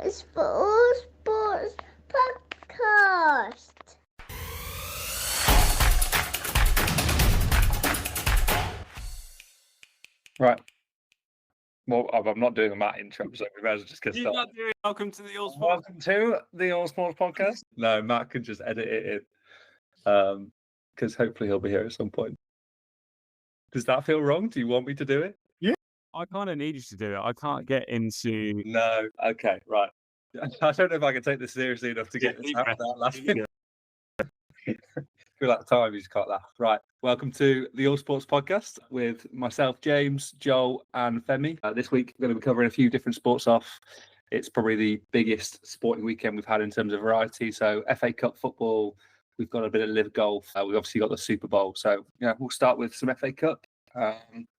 Sports podcast. Right. Well, I'm not doing a Matt intro, so we might as well just get started. Welcome to the All Sports. Welcome to the All Sports podcast. No, Matt can just edit it in, because hopefully he'll be here at some point. Does that feel wrong? Do you want me to do it? I kind of need you to do it. I can't get into. No. Okay. Right. I don't know if I can take this seriously enough to get this out without laughing. Feel like time you just can't laugh. Right. Welcome to the All Sports podcast with myself, James, Joel, and Femi. This week we're going to be covering a few different sports off. It's probably the biggest sporting weekend we've had in terms of variety. So FA Cup football, we've got a bit of live golf. We've obviously got the Superbowl. So yeah, we'll start with some FA Cup.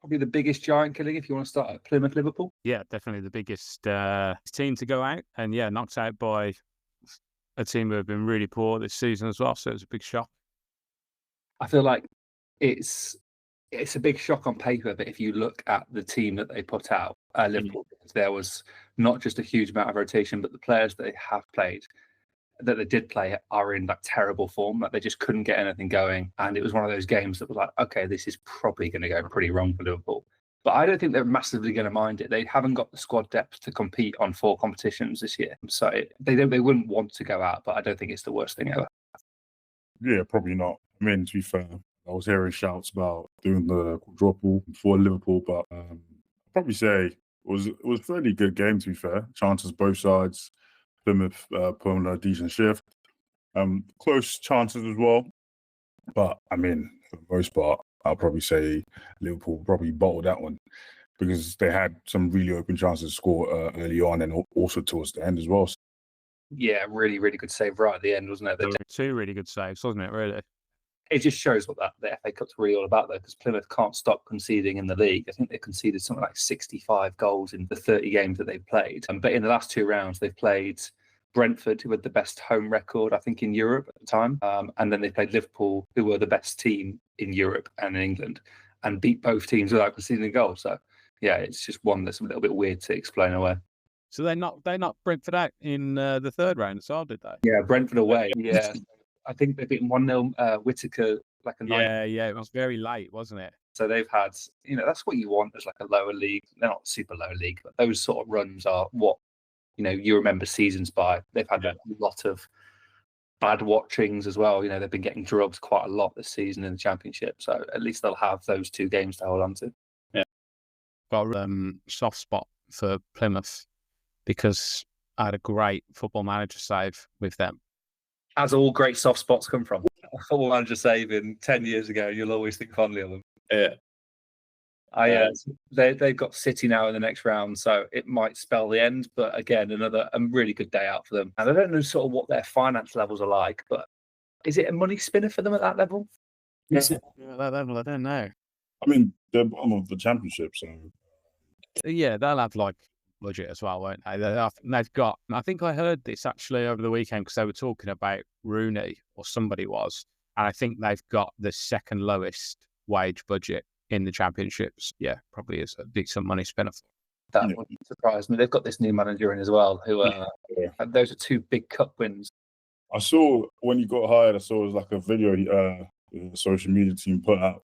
Probably the biggest giant killing if you want to start at Plymouth Liverpool. Yeah, definitely the biggest team to go out, and yeah, knocked out by a team who have been really poor this season as well. So it was a big shock. I feel like it's a big shock on paper, but if you look at the team that they put out, Liverpool, there was not just a huge amount of rotation, but the players that they have played, that they did play, are in like terrible form. Like they just couldn't get anything going, and it was one of those games that was like, okay, this is probably going to go pretty wrong for Liverpool. But I don't think they're massively going to mind it. They haven't got the squad depth to compete on 4 competitions this year, so they wouldn't want to go out. But I don't think it's the worst thing ever. Yeah, probably not. I mean, to be fair, I was hearing shouts about doing the quadruple for Liverpool, but I'd probably say it was a fairly good game, to be fair. Chances both sides. Plymouth put on a decent shift. Close chances as well. But, I mean, for the most part, I'll probably say Liverpool probably bottled that one because they had some really open chances to score early on and also towards the end as well. Yeah, really, really good save right at the end, wasn't it? There were 2 really good saves, wasn't it, really? It just shows what the FA Cup's really all about, though, because Plymouth can't stop conceding in the league. I think they conceded something like 65 goals in the 30 games that they've played. But in the last 2 rounds, they've played Brentford, who had the best home record, I think, in Europe at the time. And then they played Liverpool, who were the best team in Europe and in England, and beat both teams without conceding a goal. So, yeah, it's just one that's a little bit weird to explain away. So they knocked Brentford out in the 3rd round as well, did they? Yeah, Brentford away. Yeah. I think they've beaten 1-0 Whittaker like a night. Yeah, it was very late, wasn't it? So they've had, that's what you want as like a lower league. They're not super low league, but those sort of runs are what, you remember seasons by. They've had a lot of bad watchings as well. They've been getting drubbed quite a lot this season in the Championship. So at least they'll have those 2 games to hold on to. Yeah. Got a soft spot for Plymouth because I had a great Football Manager save with them. As all great soft spots come from. A Football Manager saving 10 years ago, you'll always think fondly of them. Yeah. They've got City now in the next round, so it might spell the end. But again, a really good day out for them. And I don't know sort of what their finance levels are like, but is it a money spinner for them at that level? Yeah, that level, I don't know. I mean, they're bottom of the Championship, so yeah, they'll have like budget as well, won't they? They've got. I think I heard this actually over the weekend because they were talking about Rooney, or somebody was, and I think they've got the 2nd lowest wage budget in the Championships. Yeah, probably is a decent money spinner. That wouldn't surprise me. They've got this new manager in as well, who those are 2 big cup wins. I saw when you got hired, it was like a video the social media team put out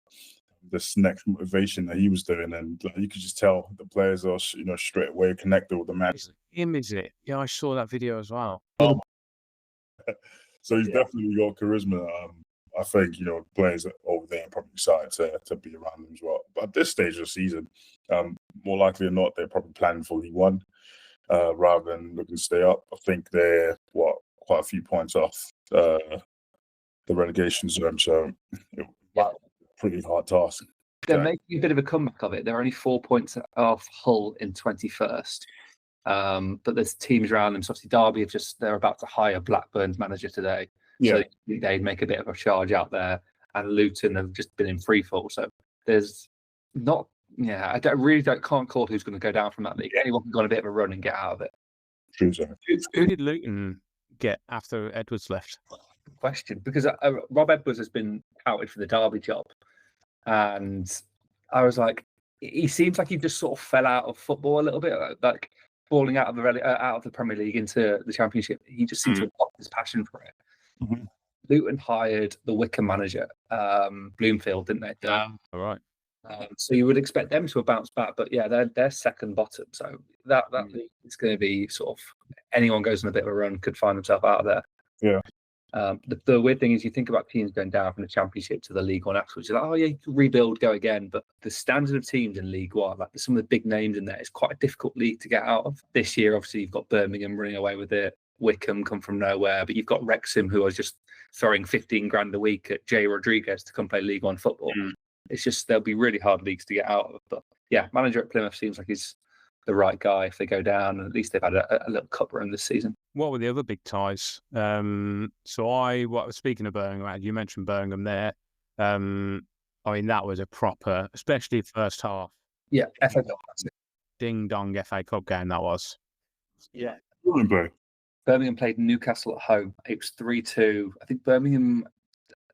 this next motivation that he was doing, and you could just tell the players are straight away connected with the man. Him, is it? Yeah, I saw that video as well. So he's definitely got charisma. I think players over there are probably excited to be around him as well. But at this stage of the season, more likely than not, they're probably planning for League One rather than looking to stay up. I think they're quite a few points off the relegation zone, so pretty hard task. They're making a bit of a comeback of it. They're only 4 points off Hull in 21st. But there's teams around them. So obviously Derby they're about to hire Blackburn's manager today. Yeah. So they'd make a bit of a charge out there. And Luton have just been in free fall. So there's not, I can't call who's going to go down from that league. Anyone can go on a bit of a run and get out of it. True, sir. Who did Luton get after Edwards left? Good question, because Rob Edwards has been touted for the Derby job. And I was like, he seems like he just sort of fell out of football a little bit. Like falling out of the Premier League into the Championship, he just seemed to have lost his passion for it. Mhm. Luton hired the Wickham manager, Bloomfield, didn't they? All right. So you would expect them to have bounced back, but yeah, they're second bottom. So that league is going to be sort of anyone goes on a bit of a run could find themselves out of there. Yeah. The weird thing is you think about teams going down from the Championship to the League One afterwards. You're like, oh yeah, you can rebuild, go again. But the standard of teams in League One, like some of the big names in there, it's quite a difficult league to get out of. This year, obviously, you've got Birmingham running away with it. Wickham come from nowhere, but you've got Wrexham who are just throwing 15 grand a week at Jay Rodriguez to come play League One football. It's just there'll be really hard leagues to get out of. But yeah, manager at Plymouth seems like he's the right guy if they go down, and at least they've had a little cup run this season. What were the other big ties? Speaking of Birmingham, you mentioned Birmingham there. I mean, that was a proper, especially first half. Yeah, FA Cup. Ding dong FA Cup game that was. Yeah. Birmingham played Newcastle at home. It was 3-2. I think Birmingham,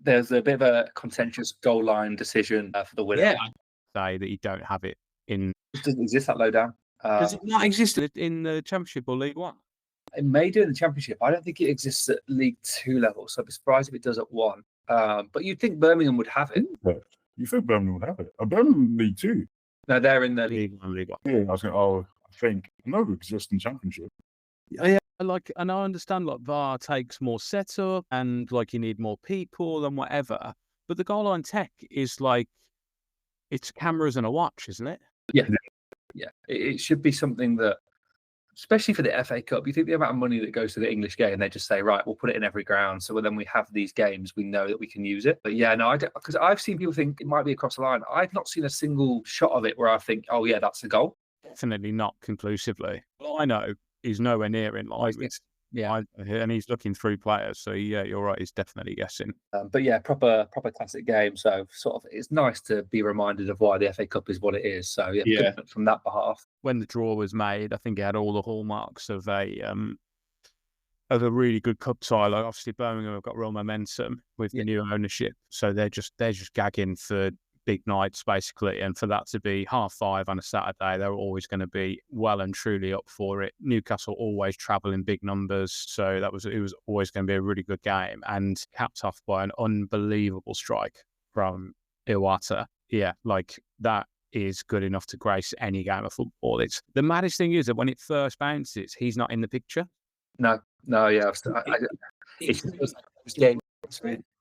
there's a bit of a contentious goal line decision for the winner. Yeah. Say that you don't have it in. It doesn't exist that low down. Does it not exist in the Championship or League One? It may do in the Championship. I don't think it exists at League 2 level, so I'd be surprised if it does at 1. But you'd think Birmingham would have it. You think Birmingham would have it? Birmingham League 2? No, they're in the League One. Yeah, I was going, I know it exists in Championship. Yeah, and I understand like VAR takes more setup and like you need more people and whatever. But the goal line tech is like, it's cameras and a watch, isn't it? Yeah. It should be something that, especially for the FA Cup, you think the amount of money that goes to the English game, they just say, right, we'll put it in every ground. So when we have these games, we know that we can use it. But yeah, no, because I've seen people think it might be across the line. I've not seen a single shot of it where I think, oh yeah, that's a goal. Definitely not conclusively. All I know is nowhere near in line. And he's looking through players. So yeah, you're right. He's definitely guessing. But yeah, proper classic game. So sort of, it's nice to be reminded of why the FA Cup is what it is. So yeah. From that behalf. When the draw was made, I think it had all the hallmarks of a really good cup tie. Like obviously Birmingham have got real momentum with the new ownership, so they're just gagging for big nights basically, and for that to be 5:30 on a Saturday, they're always going to be well and truly up for it. Newcastle always travel in big numbers, so it was always going to be a really good game, and capped off by an unbelievable strike from Iwata. Yeah, like that is good enough to grace any game of football. It's the maddest thing is that when it first bounces, he's not in the picture. No, yeah, it's just game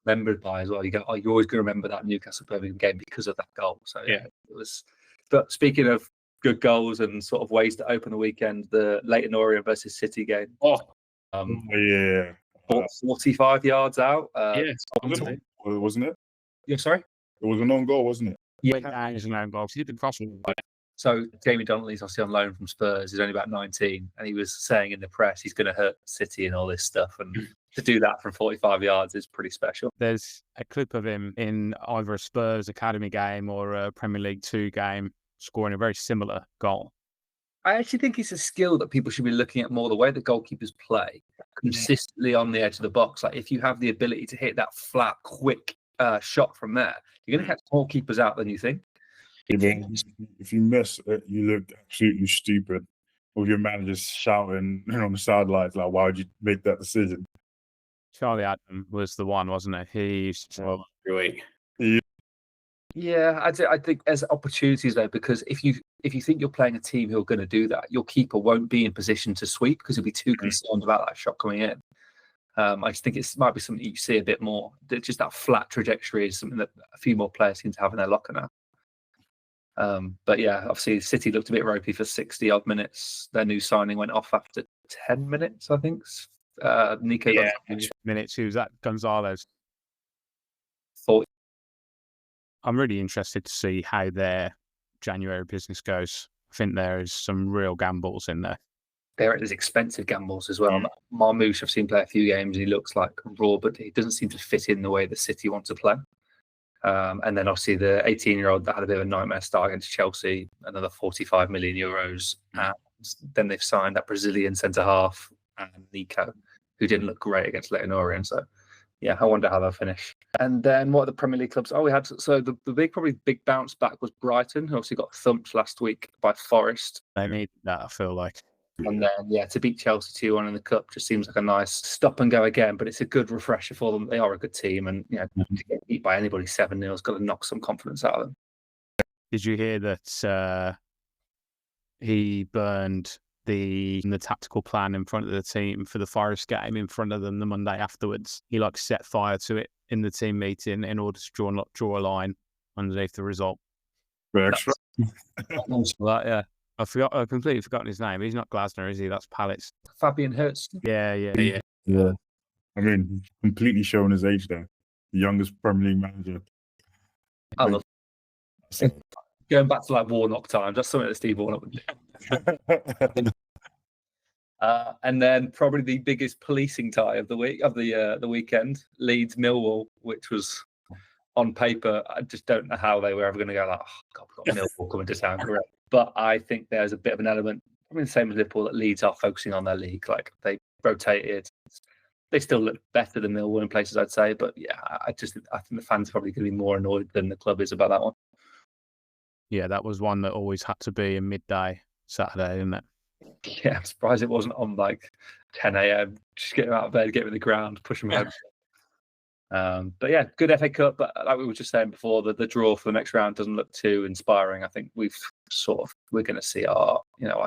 remembered by as well. You go, oh, you're always going to remember that Newcastle Birmingham game because of that goal. So yeah, it was. But speaking of good goals and sort of ways to open the weekend, the Leyton Orient versus City game. 45 yards out. Wasn't it? Yeah, sorry. It was an own goal, wasn't it? Yeah, it was an own goal. He did cross. So Jamie Donnelly's obviously on loan from Spurs. He's only about 19, and he was saying in the press he's going to hurt City and all this stuff. And to do that from 45 yards is pretty special. There's a clip of him in either a Spurs academy game or a Premier League 2 game scoring a very similar goal. I actually think it's a skill that people should be looking at more. The way that goalkeepers play consistently on the edge of the box. Like if you have the ability to hit that flat, quick shot from there, you're going to catch more keepers out than you think. If you miss it, you look absolutely stupid. With your managers shouting on the sidelines, like, why would you make that decision? Charlie Adam was the one, wasn't it? He used to Yeah, I think there's opportunities there, because if you think you're playing a team who are going to do that, your keeper won't be in position to sweep because he'll be too concerned about that shot coming in. I just think it might be something you see a bit more. Just that flat trajectory is something that a few more players seem to have in their locker now. But yeah, obviously City looked a bit ropey for 60 odd minutes. Their new signing went off after 10 minutes, I think. Nico minutes. Who's that? Gonzalez. 40. I'm really interested to see how their January business goes. I think there is some real gambles in there. There's expensive gambles as well. Marmouche, I've seen play a few games and he looks like raw, but he doesn't seem to fit in the way the City want to play. And then obviously the 18-year-old that had a bit of a nightmare start against Chelsea, another 45 million euros. And then they've signed that Brazilian centre-half, Nico, who didn't look great against Leyton Orient. So, yeah, I wonder how they'll finish. And then what are the Premier League clubs? The big bounce back was Brighton, who obviously got thumped last week by Forest. They need that, I feel like. And then, to beat Chelsea 2-1 in the Cup just seems like a nice stop and go again, but it's a good refresher for them. They are a good team, and to get beat by anybody 7-0 has got to knock some confidence out of them. Did you hear that he burned the tactical plan in front of the team for the Forest game in front of them the Monday afterwards? He set fire to it in the team meeting in order to draw a line underneath the result. Very extra. Yeah. I completely forgotten his name. He's not Glasner, is he? That's Palace. Fabian Hertz. Yeah. I mean, completely showing his age there. The youngest Premier League manager. I love going back to Warnock times. That's something that Steve Warnock would do. And then probably the biggest policing tie of the weekend, Leeds Millwall, which was on paper. I just don't know how they were ever going to go we've got Millwall coming to town, correct? But I think there's a bit of an element, the same as Liverpool, that Leeds are focusing on their league. They rotated. They still look better than Millwall in places, I'd say. But I think the fans are probably going to be more annoyed than the club is about that one. Yeah, that was one that always had to be a midday Saturday, isn't it? Yeah, I'm surprised it wasn't on 10 a.m. Just get them out of bed, get them in the ground, push them out. But good FA Cup. But like we were just saying before, the draw for the next round doesn't look too inspiring. I think we're going to see our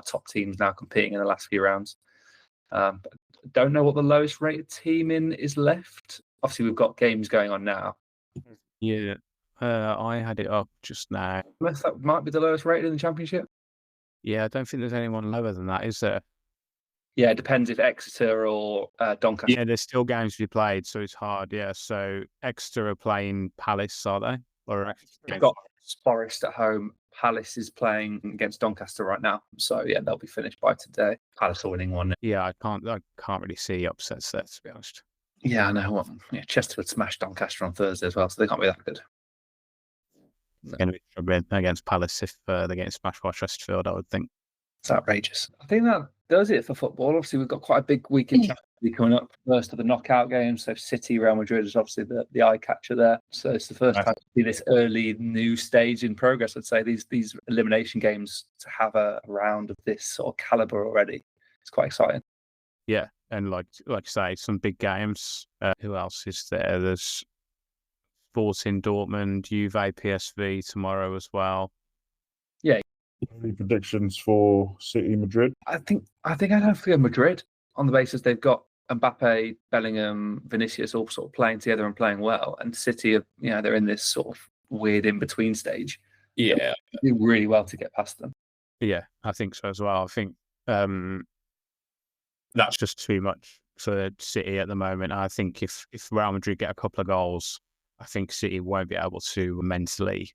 top teams now competing in the last few rounds. Don't know what the lowest rated team is left. Obviously, we've got games going on now. Yeah, I had it up just now. That might be the lowest rated in the Championship. Yeah, I don't think there's anyone lower than that, is there? Yeah, it depends if Exeter or Doncaster. Yeah, there's still games to be played, so it's hard. Yeah, so Exeter are playing Palace, are they? Or they've got Forest at home. Palace is playing against Doncaster right now, so they'll be finished by today. Palace are winning 1-0. Yeah, I can't really see upsets there, to be honest. Yeah, I know. Chesterfield smashed Doncaster on Thursday as well, so they can't be that good. Going to be struggling against Palace if they're getting smashed by Chesterfield, I would think. It's outrageous. I think that does it for football. Obviously, we've got quite a big weekend coming up. First of the knockout games, so City, Real Madrid is obviously the eye catcher there. So it's the first time to see this early new stage in progress. I'd say these elimination games to have a round of this sort of caliber already. It's quite exciting. Yeah, and like you say, some big games. Who else is there? There's Sporting Dortmund, Juve, PSV tomorrow as well. Yeah. Any predictions for City, Madrid? I think I'd have to go Madrid on the basis they've got Mbappe, Bellingham, Vinicius all sort of playing together and playing well, and City, they're in this sort of weird in between stage. Yeah, do really well to get past them. Yeah, I think so as well. I think that's just too much for City at the moment. I think if Real Madrid get a couple of goals, I think City won't be able to mentally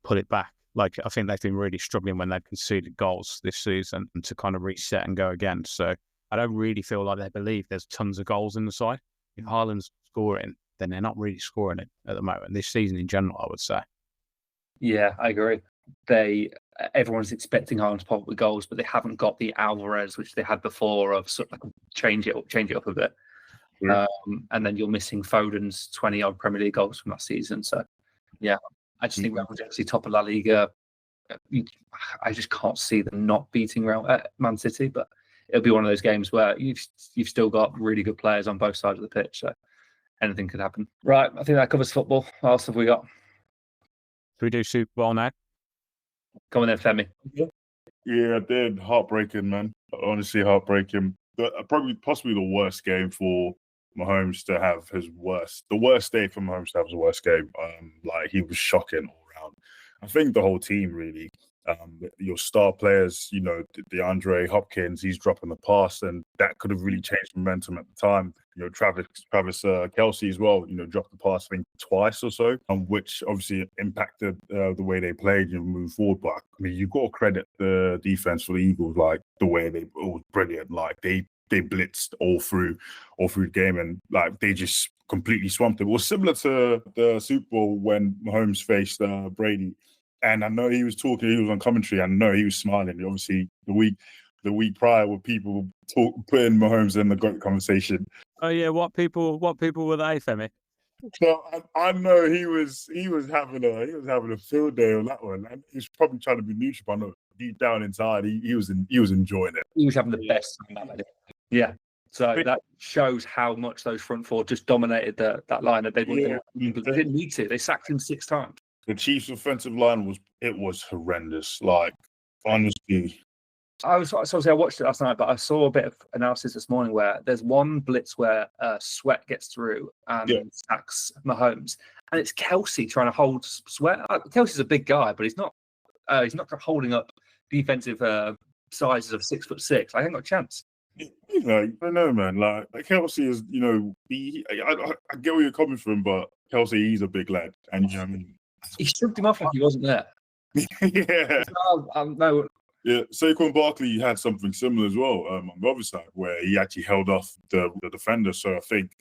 put it back. I think they've been really struggling when they've conceded goals this season to kind of reset and go again. So I don't really feel like they believe there's tons of goals in the side. If Haaland's scoring, then they're not really scoring it at the moment. This season in general, I would say. Yeah, I agree. Everyone's expecting Haaland to pop up with goals, but they haven't got the Alvarez which they had before of sort of change it up a bit. And then you're missing Foden's 20-odd Premier League goals from last season. So, I just think Real Madrid actually top of La Liga. I just can't see them not beating Man City, but it'll be one of those games where you've still got really good players on both sides of the pitch, so anything could happen. Right, I think that covers football. What else have we got? Should we do Super Bowl now? Come on then, Femi. Yeah, I did. Heartbreaking, man. Honestly, heartbreaking. Possibly the worst game for Mahomes to have the worst day for Mahomes to have his worst game. He was shocking all around. I think the whole team really. Your star players, DeAndre Hopkins, he's dropping the pass, and that could have really changed momentum at the time. Travis Kelce as well, dropped the pass, I think, twice or so, which obviously impacted the way they played, move forward. But I mean, you've got to credit the defense for the Eagles, the way it was brilliant. They blitzed all through the game, and they just completely swamped it. It was similar to the Super Bowl when Mahomes faced Brady. And I know he was on commentary. I know he was smiling. Obviously, the week prior, with people putting Mahomes in the GOAT conversation. Oh yeah, what people were they, Femi? So I know he was having a field day on that one. And he was probably trying to be neutral. deep down inside, he was enjoying it. He was having the best time out of it. Yeah. So that shows how much those front four just dominated that line. That they didn't need to. They sacked him 6 times. The Chiefs' offensive line was horrendous. Like, honestly. I watched it last night, but I saw a bit of analysis this morning where there's one blitz where Sweat gets through and sacks Mahomes, and it's Kelsey trying to hold Sweat. Kelsey's a big guy, but he's not holding up defensive sizes of 6'6". I ain't got a chance. You know, I don't know, man. Like Kelsey is, you know, I get where you're coming from, but Kelsey, he's a big lad, and you know what I mean. He shrugged him off like he wasn't there. Yeah. No. Yeah, Saquon Barkley had something similar as well on the other side, where he actually held off the defender. So I think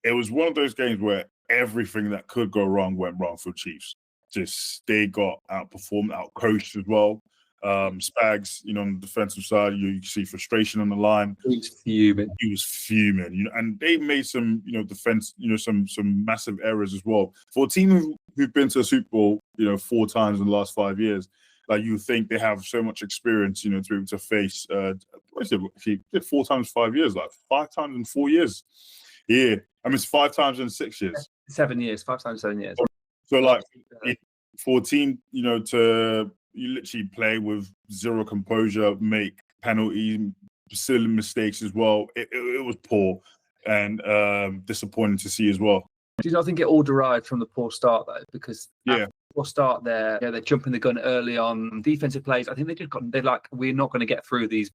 it was one of those games where everything that could go wrong went wrong for Chiefs. Just they got outperformed, outcoached as well. Spags, you know, on the defensive side, you see frustration on the line. He was fuming. You know, and they made some, you know, defense, you know, some massive errors as well. For a team who've been to a Super Bowl, you know, 4 times in the last 5 years, like you think they have so much experience, you know, to be able to face. What is it? He did 4 times 5 years, like 5 times in 4 years. Yeah, I mean it's 5 times in 6 years. 7 years, 5 times 7 years. So like for a team, you know, to you literally play with zero composure, make penalties, silly mistakes as well. It was poor and disappointing to see as well. Do you not think it all derived from the poor start though? Because poor start there, they're jumping the gun early on defensive plays. I think they're like, we're not going to get through these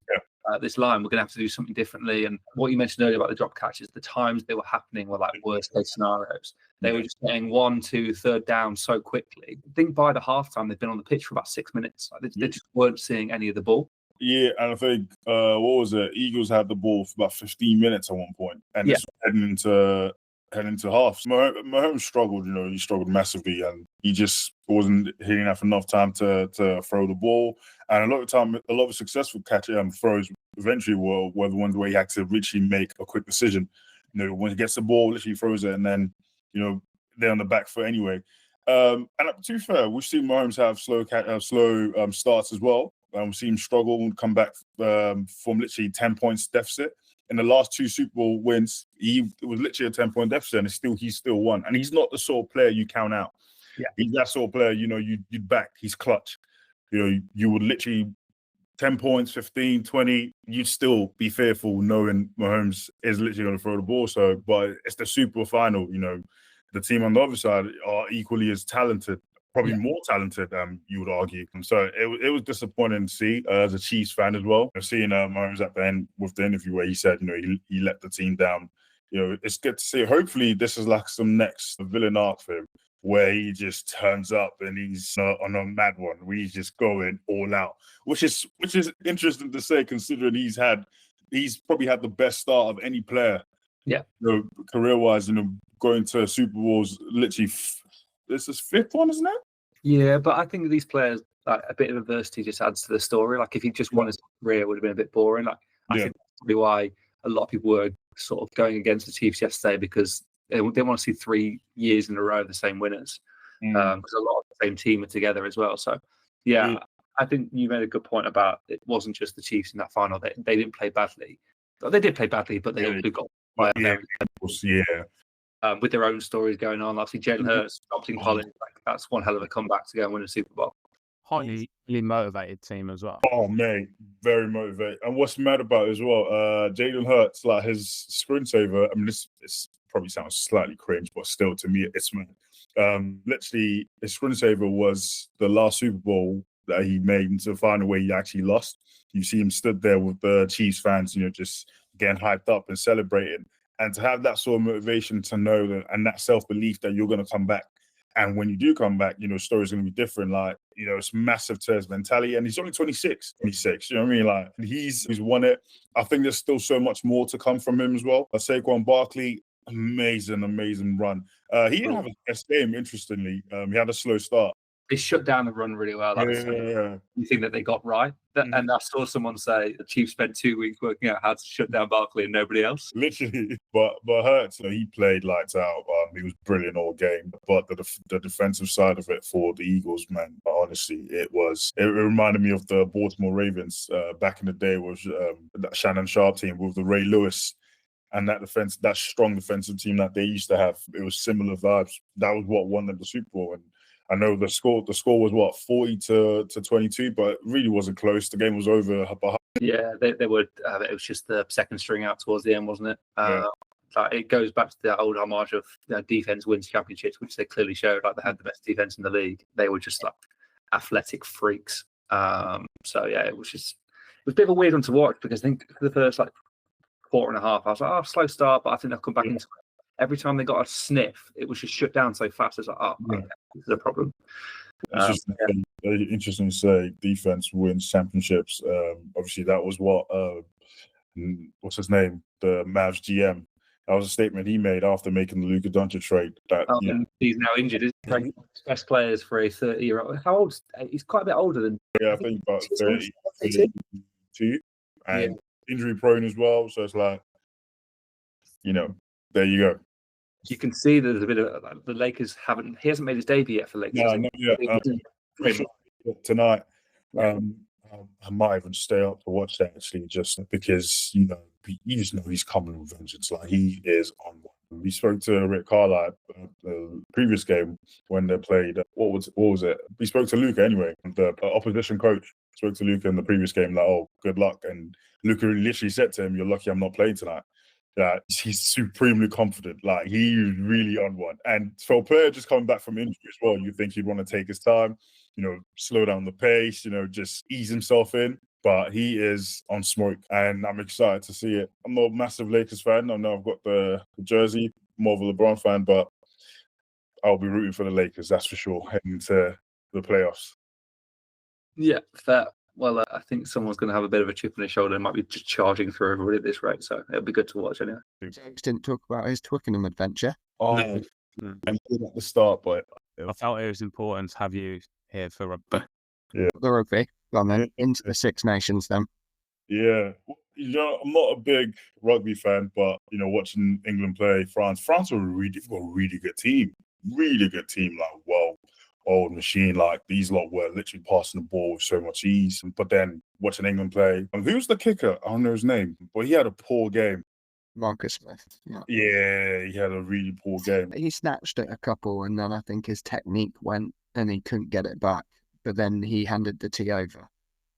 this line. We're going to have to do something differently. And what you mentioned earlier about the drop catches, the times they were happening were like worst case scenarios. They were just getting 1, 2, third down so quickly. I think by the halftime they've been on the pitch for about 6 minutes. Like they just weren't seeing any of the ball. Yeah, and I think what was it? Eagles had the ball for about 15 minutes at one point, and it's heading into half. Mahomes struggled, you know, he struggled massively, and he just wasn't hitting enough time to throw the ball. And a lot of successful throws eventually were the ones where he had to literally make a quick decision. You know, when he gets the ball, literally throws it, and then, you know, they're on the back foot anyway. And to be fair, we've seen Mahomes have slow starts as well. We've seen him struggle and come back from literally 10 points deficit. In the last 2 Super Bowl wins, it was literally a 10-point deficit, and he still won. And he's not the sort of player you count out. Yeah, he's that sort of player, you know, you'd back. He's clutch. You know, you would literally 10 points, 15, 20, you'd still be fearful knowing Mahomes is literally going to throw the ball. So, but it's the Super Bowl final, you know, the team on the other side are equally as talented, probably more talented, you would argue. And so it was disappointing to see as a Chiefs fan as well. Seeing Mahomes at the end with the interview where he said, you know, he let the team down. You know, it's good to see. Hopefully this is like some next villain arc for him, where he just turns up and he's on a mad one, where he's just going all out, which is interesting to say, considering he's probably had the best start of any player. Yeah, you know, career-wise, you know, going to Super Bowls, literally, this is 5th one, isn't it? Yeah, but I think these players, like, a bit of adversity just adds to the story. Like if he just won his career, it would have been a bit boring. Like I think that's probably why a lot of people were sort of going against the Chiefs yesterday, because they want to see 3 years in a row the same winners, because a lot of the same team are together as well. So I think you made a good point about it wasn't just the Chiefs in that final. They didn't play badly. They did play badly, but they also got by with their own stories going on. Obviously, Jalen Hurts adopting Collins, that's one hell of a comeback to go and win a Super Bowl. Highly motivated team as well. Oh, mate, very motivated. And what's mad about it as well, Jalen Hurts, like his screensaver, I mean, this probably sounds slightly cringe, but still, to me, it's mad. Literally, his screensaver was the last Super Bowl that he made into the final where he actually lost. You see him stood there with the Chiefs fans, you know, just getting hyped up and celebrating. And to have that sort of motivation to know that, and that self-belief that you're going to come back. And when you do come back, you know, story's going to be different. Like, you know, it's massive to his mentality. And he's only 26, you know what I mean? Like, he's won it. I think there's still so much more to come from him as well. Saquon Barkley, amazing run. He didn't have a best game, interestingly. He had a slow start. They shut down the run really well. That was Yeah. the thing that they got right. And I saw someone say the Chiefs spent 2 weeks working out how to shut down Barkley and nobody else. Literally, but Hurts, he played lights out. He was brilliant all game. But the defensive side of it for the Eagles, man, honestly, it reminded me of the Baltimore Ravens back in the day, was that Shannon Sharp team with the Ray Lewis. And that strong defensive team that they used to have, it was similar vibes. That was what won them the Super Bowl. And I know the score was what, 40-22, but it really wasn't close. The game was over. Yeah, they were. It was just the second string out towards the end, wasn't it? Yeah. Like, it goes back to the old homage of defense wins championships, which they clearly showed. Like, they had the best defense in the league. They were just like athletic freaks. So yeah, it was a bit of a weird one to watch, because I think for the first quarter and a half, I was like, oh, slow start, but I think they'll come back into it. Every time they got a sniff, it was just shut down so fast. It's like, okay, this is a problem. It's just very interesting to say defense wins championships. Obviously, that was what what's his name, the Mavs GM. That was a statement he made after making the Luka Doncic trade. And he's now injured. He's best players for a 30-year-old. How old? He's quite a bit older than. Yeah, I think about 32, and injury prone as well. So it's like, there you go. You can see there's a bit of the Lakers he hasn't made his debut yet for the Lakers. No, not yet. Tonight, I might even stay up to watch that, actually, just because you just know he's coming with vengeance. Like, he is on one. We spoke to Rick Carlisle the previous game when they played. What was it? We spoke to Luka anyway. The opposition coach spoke to Luka in the previous game, like, "Oh, good luck." And Luka literally said to him, "You're lucky I'm not playing tonight." Yeah, he's supremely confident. Like, he's really on one. And for a player just coming back from injury as well, you think he'd want to take his time, slow down the pace, just ease himself in. But he is on smoke, and I'm excited to see it. I'm not a massive Lakers fan. I know I've got the jersey, more of a LeBron fan, but I'll be rooting for the Lakers, that's for sure, heading into the playoffs. Yeah, fair. Well, I think someone's going to have a bit of a chip on his shoulder and might be just charging through everybody at this rate. So it'll be good to watch anyway. James didn't talk about his Twickenham adventure. Oh, no. I'm good at the start, but I felt it was important to have you here for rugby. Yeah. The rugby. Well, then into the Six Nations then. Yeah. I'm not a big rugby fan, but, watching England play France are a really good team. Really good team. Like, old machine. Like, these lot were literally passing the ball with so much ease. But then watching England play, who's the kicker? I don't know his name, but he had a poor game. Marcus Smith. Yeah, he had a really poor game. He snatched at a couple, and then I think his technique went and he couldn't get it back. But then he handed the tee over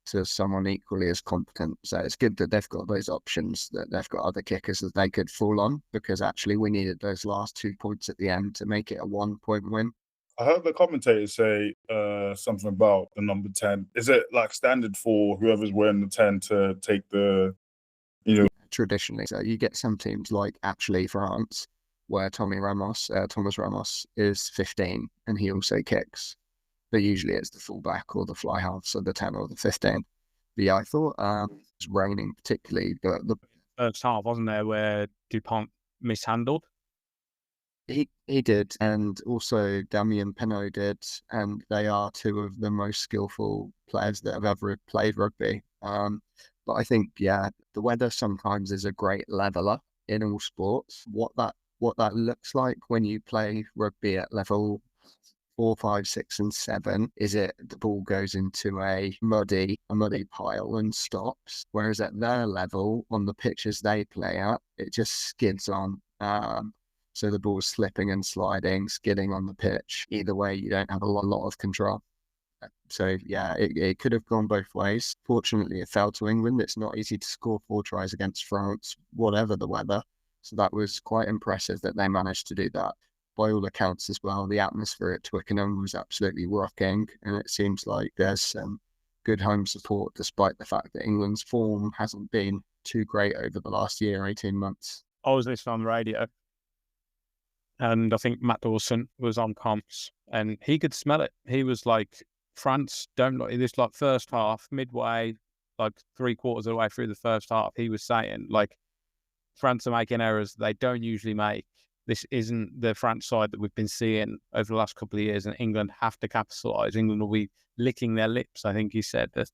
to someone equally as competent. So it's good that they've got those options, that they've got other kickers that they could fall on, because actually we needed those last 2 points at the end to make it a 1-point win. I heard the commentators say something about the number 10. Is it like standard for whoever's wearing the 10 to take the, Traditionally. So you get some teams like actually France, where Thomas Ramos is 15 and he also kicks. But usually it's the fullback or the fly half, so the 10 or the 15. But yeah, I thought it was raining particularly, but the first half, wasn't there, where Dupont mishandled? He did, and also Damien Penaud did, and they are two of the most skillful players that have ever played rugby. But I think, the weather sometimes is a great leveler in all sports. What that looks like when you play rugby at level 4, 5, 6, and 7 is the ball goes into a muddy pile and stops. Whereas at their level, on the pitches they play at, it just skids on. So the ball's slipping and sliding, skidding on the pitch. Either way, you don't have a lot of control. So it could have gone both ways. Fortunately, it fell to England. It's not easy to score 4 tries against France, whatever the weather. So that was quite impressive that they managed to do that. By all accounts as well, the atmosphere at Twickenham was absolutely rocking, and it seems like there's some good home support, despite the fact that England's form hasn't been too great over the last year, 18 months. I was listening on the radio, and I think Matt Dawson was on comps, and he could smell it. He was like, France don't like this, like first half, midway, like 3/4 of the way through the first half, he was saying, like, France are making errors they don't usually make. this isn't the France side that we've been seeing over the last couple of years, and England have to capitalise. England will be licking their lips, I think he said, that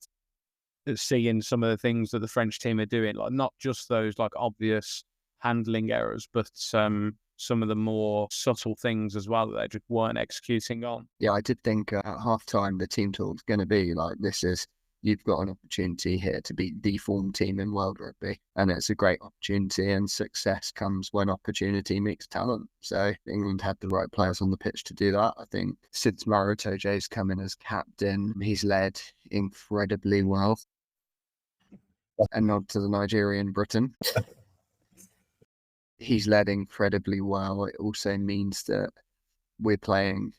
seeing some of the things that the French team are doing, like not just those like obvious handling errors, but some of the more subtle things as well that they just weren't executing on. Yeah, I did think at halftime the team talk was going to be like, you've got an opportunity here to be the form team in world rugby, and it's a great opportunity, and success comes when opportunity meets talent. So England had the right players on the pitch to do that. I think since Maro Toje's come in as captain, he's led incredibly well. A nod to the Nigerian Britain. He's led incredibly well. It also means that we're playing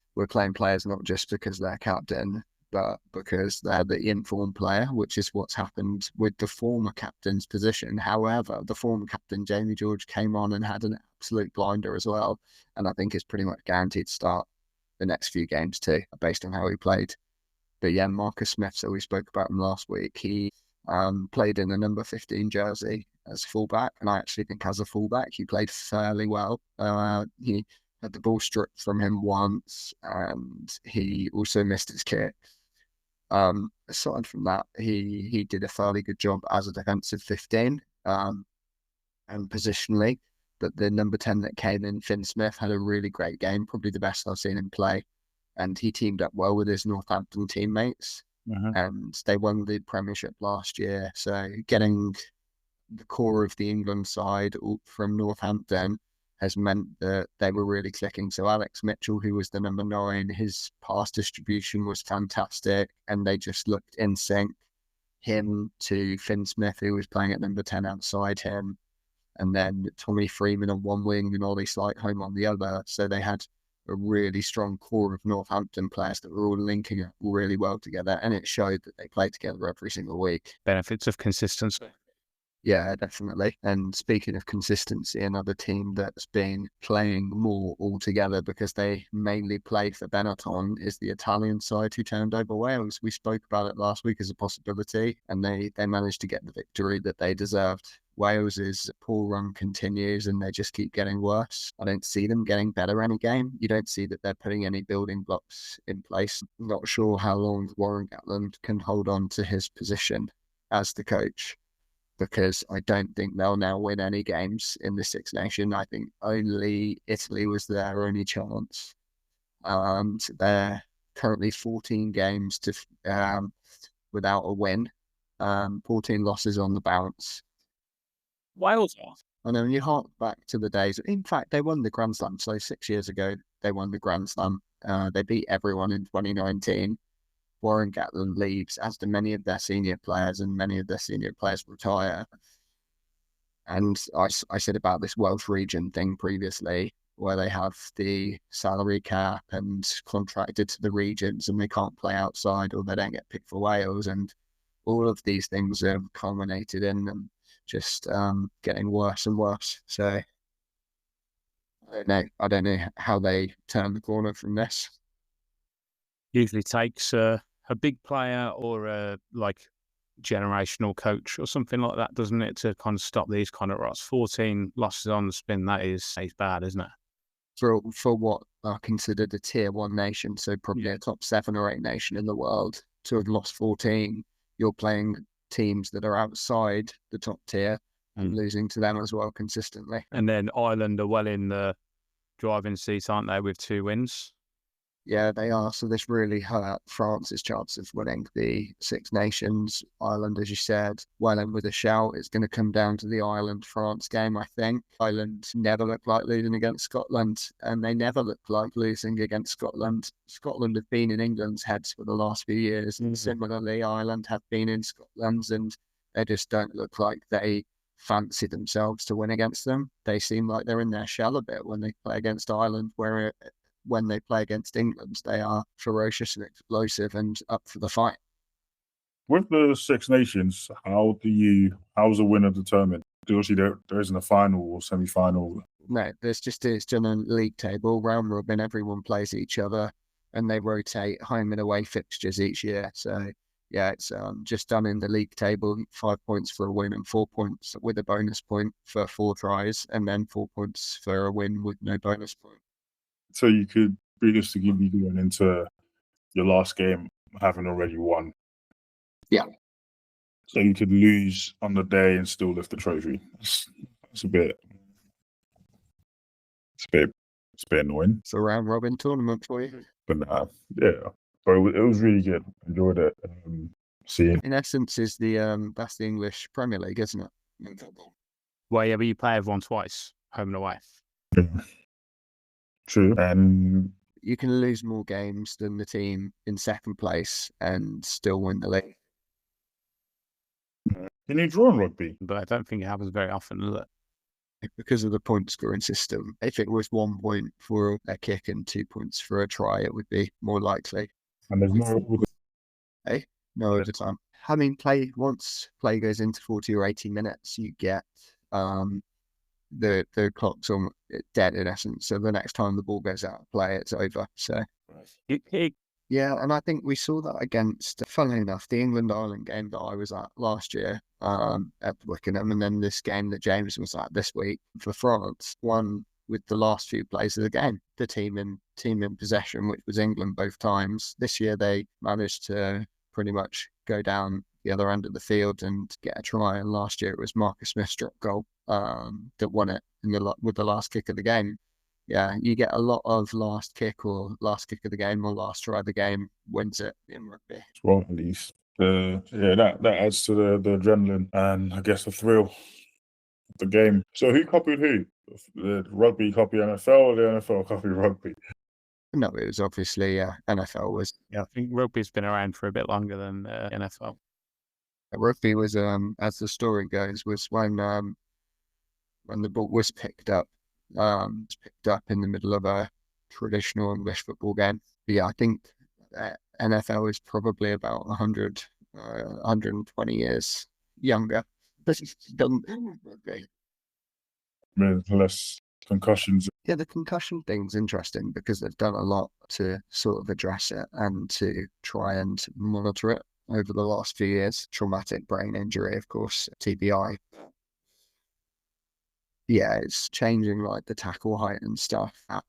players not just because they're captain, but because they're the informed player, which is what's happened with the former captain's position. However, the former captain, Jamie George, came on and had an absolute blinder as well. And I think it's pretty much guaranteed to start the next few games too, based on how he played. But yeah, Marcus Smith, so we spoke about him last week. He played in the number 15 jersey as fullback. And I actually think as a fullback, he played fairly well. He had the ball stripped from him once, and he also missed his kick. Aside from that, he did a fairly good job as a defensive 15 and positionally. But the number 10 that came in, Finn Smith, had a really great game, probably the best I've seen him play. And he teamed up well with his Northampton teammates, and they won the Premiership last year. So getting the core of the England side from Northampton has meant that they were really clicking. So Alex Mitchell, who was the number 9, his pass distribution was fantastic, and they just looked in sync. Him to Finn Smith, who was playing at number 10 outside him, and then Tommy Freeman on one wing and Ollie Slightholme on the other. So they had a really strong core of Northampton players that were all linking up really well together, and it showed that they played together every single week. Benefits of consistency. Yeah, definitely. And speaking of consistency, another team that's been playing more all together because they mainly play for Benetton is the Italian side, who turned over Wales. We spoke about it last week as a possibility, and they managed to get the victory that they deserved. Wales's poor run continues, and they just keep getting worse. I don't see them getting better any game. You don't see that they're putting any building blocks in place. Not sure how long Warren Gatland can hold on to his position as the coach, because I don't think they'll now win any games in the Six Nation. I think only Italy was their only chance. They're currently 14 games without a win, 14 losses on the bounce. Wales are. I know, you hark back to the days. In fact, they won the Grand Slam. So 6 years ago, they won the Grand Slam. They beat everyone in 2019. Warren Gatland leaves, as do many of their senior players, and many of their senior players retire. And I said about this Welsh region thing previously, where they have the salary cap and contracted to the regions, and they can't play outside, or they don't get picked for Wales. And all of these things have culminated in them just getting worse and worse. So I don't know how they turn the corner from this. Usually takes a big player or a generational coach or something like that, doesn't it, to kind of stop these kind of rots. 14 losses on the spin, that is bad, isn't it? For what are considered a tier 1 nation, so probably a top 7 or 8 nation in the world, to have lost 14, you're playing teams that are outside the top tier and losing to them as well consistently. And then Ireland are well in the driving seat, aren't they, with 2 wins? Yeah, they are. So this really hurt France's chance of winning the Six Nations. Ireland, as you said, well in with a shout. It's going to come down to the Ireland-France game, I think. Ireland never looked like losing against Scotland, and they never looked like losing against Scotland. Scotland have been in England's heads for the last few years, and similarly, Ireland have been in Scotland's, and they just don't look like they fancy themselves to win against them. They seem like they're in their shell a bit when they play against Ireland, where when they play against England, they are ferocious and explosive and up for the fight. With the Six Nations, how's a winner determined? Obviously, there isn't a final or semi-final. No, it's just a league table, round robin. Everyone plays each other, and they rotate home and away fixtures each year. So yeah, it's just done in the league table, 5 points for a win and 4 points with a bonus point for 4 tries, and then 4 points for a win with no bonus point. So you could realistically be going into your last game having already won. Yeah. So you could lose on the day and still lift the trophy. It's a bit annoying. It's a round robin tournament for you. But nah, yeah. But it was really good. Enjoyed it. Seeing. In essence, is the that's the English Premier League, isn't it? In football. Well, yeah, but you play everyone twice, home and away. Yeah. True. And You can lose more games than the team in second place and still win the league. can you draw in rugby? But I don't think it happens very often, does it? Because of the point scoring system. If it was 1 point for a kick and 2 points for a try, it would be more likely. And there's no. No overtime. I mean, once play goes into 40 or 80 minutes, you get the clock's on dead in essence. So the next time the ball goes out of play, it's over. So yeah, and I think we saw that against, funnily enough, the England-Ireland game that I was at last year at Twickenham, and then this game that James was at this week for France, won with the last few plays of the game. The team in possession, which was England both times. This year they managed to pretty much go down the other end of the field and get a try. And last year it was Marcus Smith's drop goal that won it with the last kick of the game. Yeah, you get a lot of last kick or last kick of the game or last try of the game wins it in rugby. Well, at least. Yeah, that adds to the adrenaline and I guess the thrill of the game. So who copied who? The rugby copied NFL or the NFL copied rugby? No, it was obviously NFL was. Yeah, I think rugby's been around for a bit longer than NFL. Rugby was, as the story goes, was when the ball was picked up. Picked up in the middle of a traditional English football game. But yeah, I think NFL is probably about 120 years younger. I mean, less concussions. Yeah, the concussion thing's interesting because they've done a lot to sort of address it and to try and monitor it over the last few years. Traumatic brain injury, of course, TBI. Yeah, it's changing like the tackle height and stuff at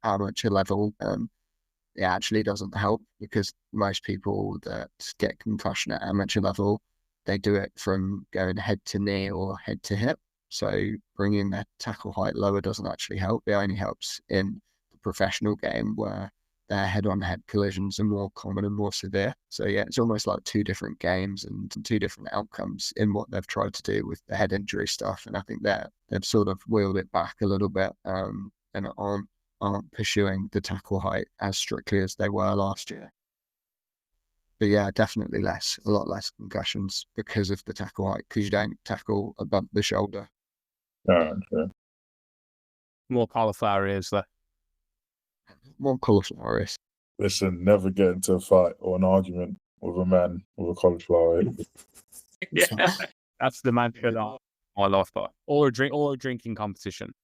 amateur level. It actually doesn't help because most people that get concussion at amateur level, they do it from going head to knee or head to hip. So bringing their tackle height lower doesn't actually help. It only helps in the professional game where their head-on-head collisions are more common and more severe. So yeah, it's almost like 2 different games and 2 different outcomes in what they've tried to do with the head injury stuff. And I think they've sort of wheeled it back a little bit and aren't pursuing the tackle height as strictly as they were last year. But yeah, definitely a lot less concussions because of the tackle height, because you don't tackle above the shoulder. Okay. More cauliflower ears there. More cauliflower is. Listen, never get into a fight or an argument with a man with a cauliflower head. Yeah, that's the mantra of my life, but or a drinking competition.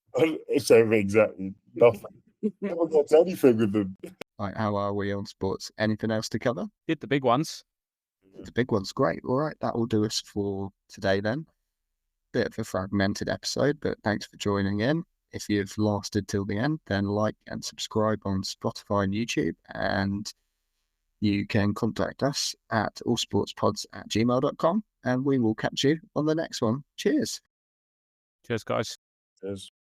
So exactly nothing. Never gets anything with them. Right, how are we on sports? Anything else to cover? Did the big ones. The big one's great. All right, that will do us for today then. Bit of a fragmented episode, but thanks for joining in. If you've lasted till the end, then like and subscribe on Spotify and YouTube. And you can contact us at allsportspods@gmail.com. And we will catch you on the next one. Cheers. Cheers, guys. Cheers.